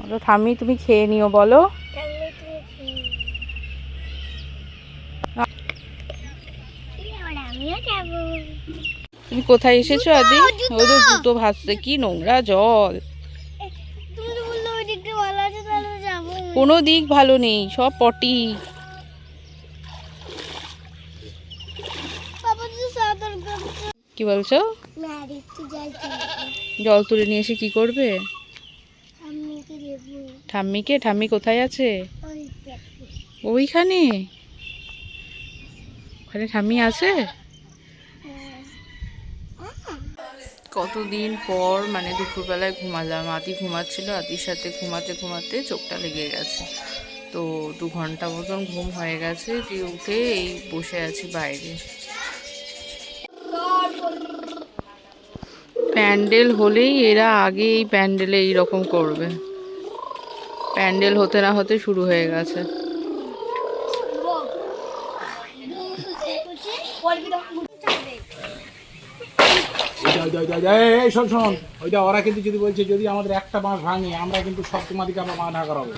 ওটা ঠাম্মি তুমি খেয়ে নিও বলো। তুমি কোথায় এসেছো আদি? ওই তো জুতো ভাসছে, কি নোংরা জল। কোনো দিক ভালো নেই, সব পটি। কি বলছো? জল তুলে নিয়ে এসে কি করবে? ঠাম্মিকে? ঠাম্মি কোথায় আছে? ওইখানে? ওখানে ঠাম্মি আছে? কতদিন পর মানে দুপুরবেলায় ঘুমালাম। আদি ঘুমাচ্ছিল, আদির সাথে ঘুমাতে ঘুমাতে চোখটা লেগে গেছে। তো 2 ঘন্টা মতন ঘুম হয়ে গেছে, দিয়ে উঠে এই বসে আছি বাইরে। প্যান্ডেল হলেই এরা আগে এই প্যান্ডেলে এইরকম করবে। প্যান্ডেল হতে না হতে শুরু হয়ে গেছে। শোন শোন, ওইটা ওরা কিন্তু যদি বলছে যদি আমাদের একটা বাঁশ ভাঙে আমরা কিন্তু সব তোমাদেরকে আমরা বাঁধা করাবো।